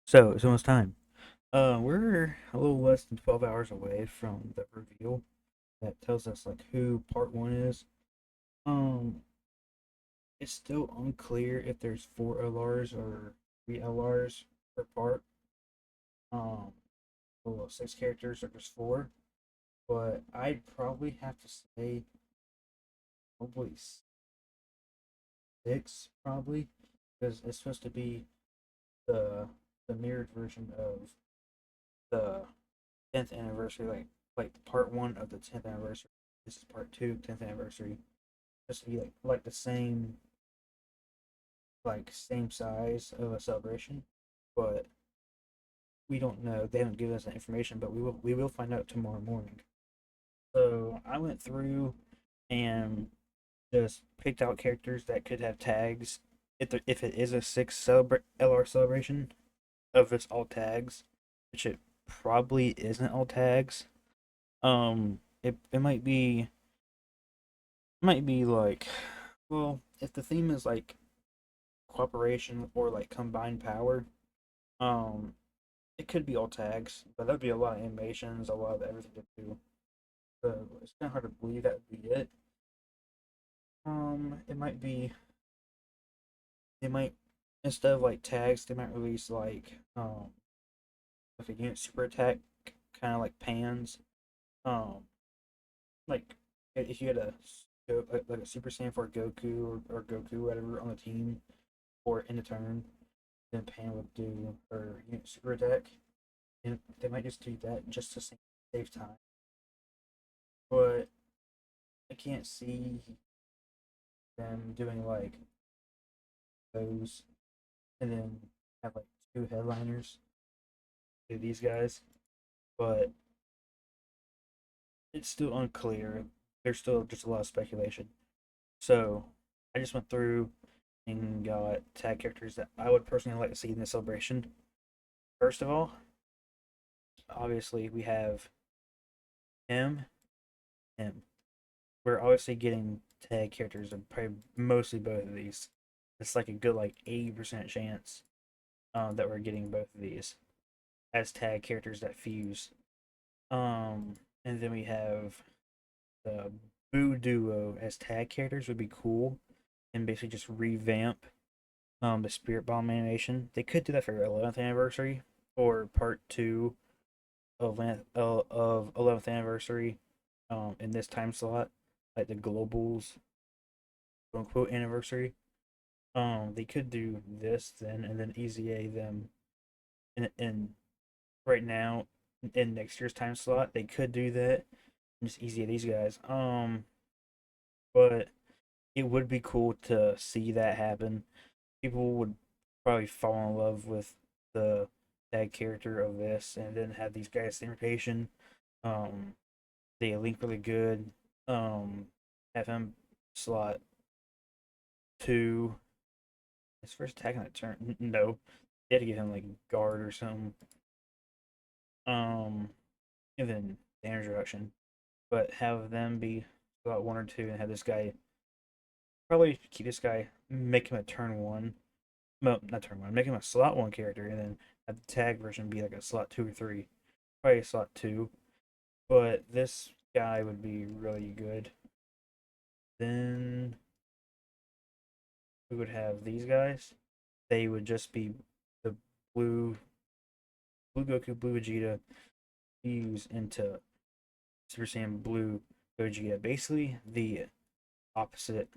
So it's almost time. We're a little less than 12 hours away from the reveal that tells us like who part one is. Um, it's still unclear if there's four LRs or three LRs per part. Um, well, six characters or just four, but I'd probably have to say probably six, probably, because it's supposed to be the the mirrored version of the 10th anniversary, like part one of the 10th anniversary. This is part two, 10th anniversary. Just to be like the same size of a celebration, but we don't know. They haven't given us that information, but we will find out tomorrow morning. So I went through and just picked out characters that could have tags. If it is a LR celebration of it's all tags, which it probably isn't all tags. It might be like, well, if the theme is like cooperation or like combined power, um, it could be all tags, but that'd be a lot of animations, a lot of everything to do. So it's kind of hard to believe that would be it. It might be they might instead of like tags, they might release like a unit super attack, kind of like pans. Um, like if you had like a Super Saiyan for Goku or Goku whatever on the team or in the turn, then Pan would do her unit super attack, and they might just do that just to save time. But I can't see them doing like those and then have like two headliners to these guys. But it's still unclear. There's still just a lot of speculation. So I just went through and got tag characters that I would personally like to see in this celebration. First of all, obviously we have him, him. We're obviously getting tag characters of probably mostly both of these. It's like a good like 80% chance that we're getting both of these as tag characters that fuse. And then we have the Boo Duo as tag characters would be cool, and basically just revamp the Spirit Bomb animation. They could do that for 11th anniversary or part two of 11th anniversary in this time slot, like the Globals quote unquote anniversary. They could do this then and then Easy A them in right now in next year's time slot. They could do that and just Easy A these guys. But it would be cool to see that happen. People would probably fall in love with the tag character of this and then have these guys same. Um, they link really good. Have him slot two. His first attack on that turn. No, they had to give him like guard or something. Um, and then damage reduction. But have them be slot one or two and have this guy probably keep this guy, make him a turn one. No, not turn one. Make him a slot one character, and then have the tag version be like a slot two or three. Probably a slot two. But this guy would be really good. Then we would have these guys. They would just be the blue, blue Goku, blue Vegeta fuse into Super Saiyan blue Gogeta. Basically the opposite.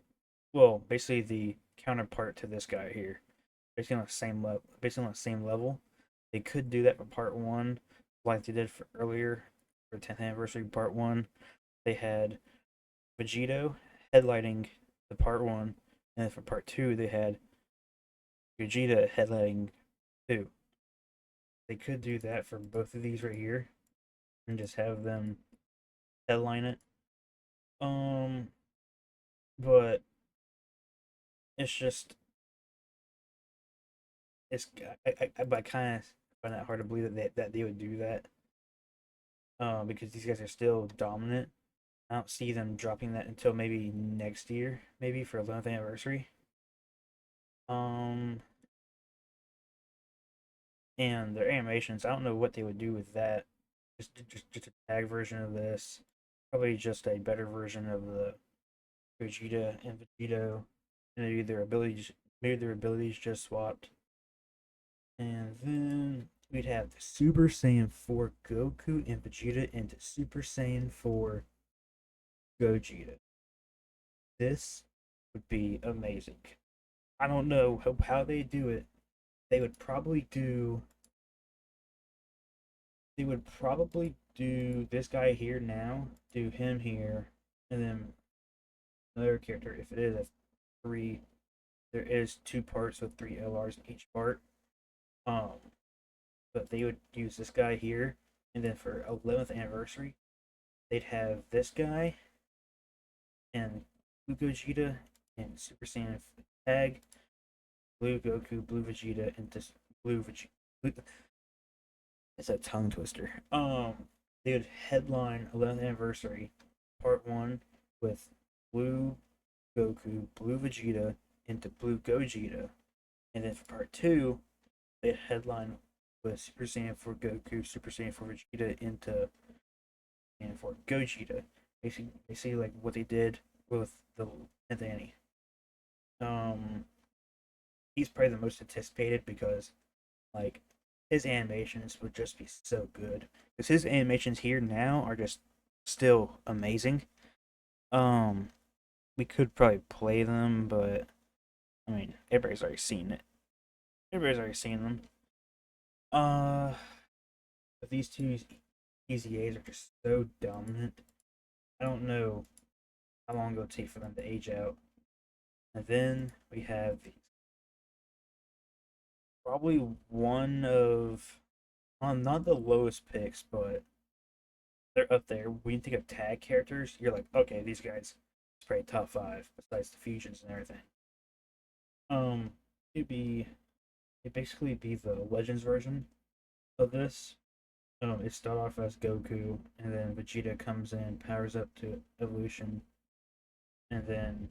Well, basically the counterpart to this guy here. Basically on the same level. Basically on the same level. They could do that for part one, like they did for earlier for 10th anniversary part one. They had Vegito headlighting the part one, and then for part two they had Vegeta headlighting two. They could do that for both of these right here, and just have them headline it. Um, but it's just it's I kind of find it hard to believe that they would do that. Because these guys are still dominant. I don't see them dropping that until maybe next year, maybe for 11th anniversary. Um, And their animations, I don't know what they would do with that. Just a tag version of this. Probably just a better version of the Vegeta and Vegito. And maybe their abilities just swapped. And then we'd have the Super Saiyan 4 Goku and Vegeta into Super Saiyan 4 Gogeta. This would be amazing. I don't know how they do it. They would probably do they would probably do this guy here now, do him here, and then another character. If it is a three, there is two parts with three LRs in each part. Um, but they would use this guy here, and then for 11th anniversary, they'd have this guy and Blue Gogeta and Super Saiyan tag, Blue Goku, Blue Vegeta, and this Blue Vegeta. It's a tongue twister. They would headline 11th anniversary part one with Blue Goku, Blue Vegeta into Blue Gogeta, and then for part two, they headline with Super Saiyan 4 Goku, Super Saiyan 4 Vegeta into and for Gogeta. Basically like what they did with the Anthony. Um, he's probably the most anticipated because like his animations would just be so good. Because his animations here now are just still amazing. Um, we could probably play them, but I mean, everybody's already seen it. Everybody's already seen them. Uh, but these two EZAs are just so dominant. I don't know how long it'll take for them to age out. And then we have probably one of, not the lowest picks, but they're up there. When you think of tag characters, you're like, okay, these guys, it's probably top five besides the fusions and everything. Um, it'd be it basically be the Legends version of this. It start off as Goku, and then Vegeta comes in, powers up to evolution, and then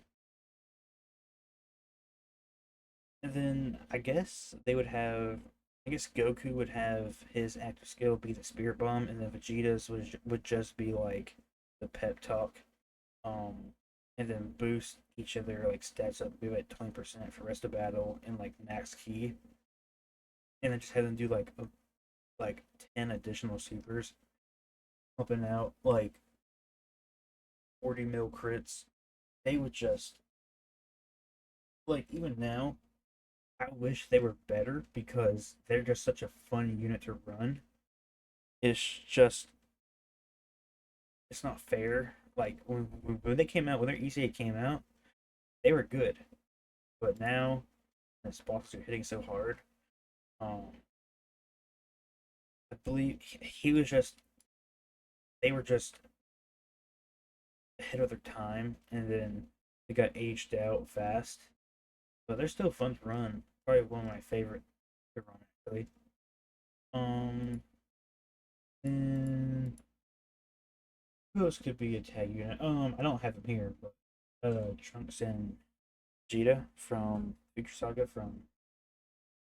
I guess they would have. I guess Goku would have his active skill be the Spirit Bomb, and then Vegeta's would just be like the Pep Talk, um, and then boost each of their like stats up maybe at 20% for rest of battle and like max key, and then just have them do like 10 additional supers, pumping out like 40 mil crits. They would just like even now. I wish they were better because they're just such a fun unit to run. It's just it's not fair. Like when they came out, when their ECA came out, they were good, but now the bosses are hitting so hard. Um, I believe he was just they were just ahead of their time, and then they got aged out fast. But they're still fun to run. Probably one of my favorite to run actually. Um, and who else could be a tag unit? I don't have them here, but Trunks and Vegeta from Future Saga from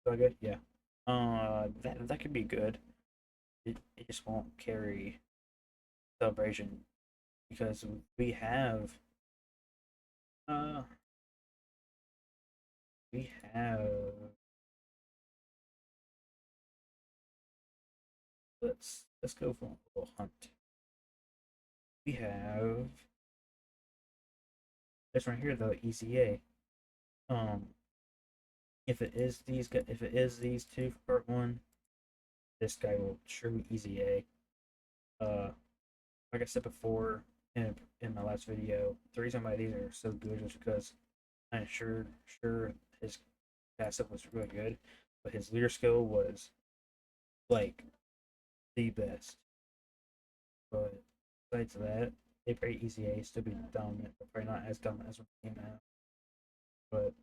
Saga, yeah. That could be good. It just won't carry Celebration because uh we have let's go for a little hunt. We have this right here though, ECA. Um, if it is these two for part one, this guy will surely easy A. Like I said before in my last video, the reason why these are so good is because I'm sure his passive was really good, but his leader skill was like the best. But besides that, they pretty easy A still be dominant, but probably not as dominant as when it came out. But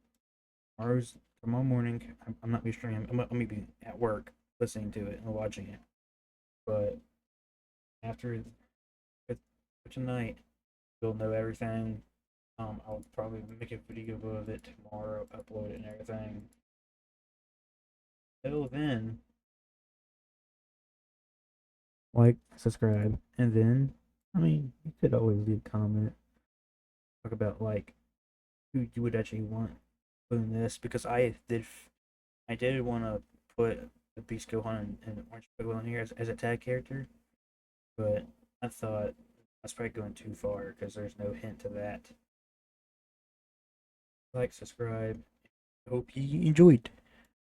tomorrow morning, I'm not be streaming. I'm gonna be at work listening to it and watching it. But after for tonight, you'll know everything. I'll probably make a video of it tomorrow, upload it and everything. Till then, like, subscribe, and then, I mean, you could always leave a comment, talk about like who you would actually want doing this, because I did want to put the Beast Gohan and Orange Gohan here as a tag character, but I thought that's probably going too far because there's no hint to that. Like, subscribe. Hope you enjoyed.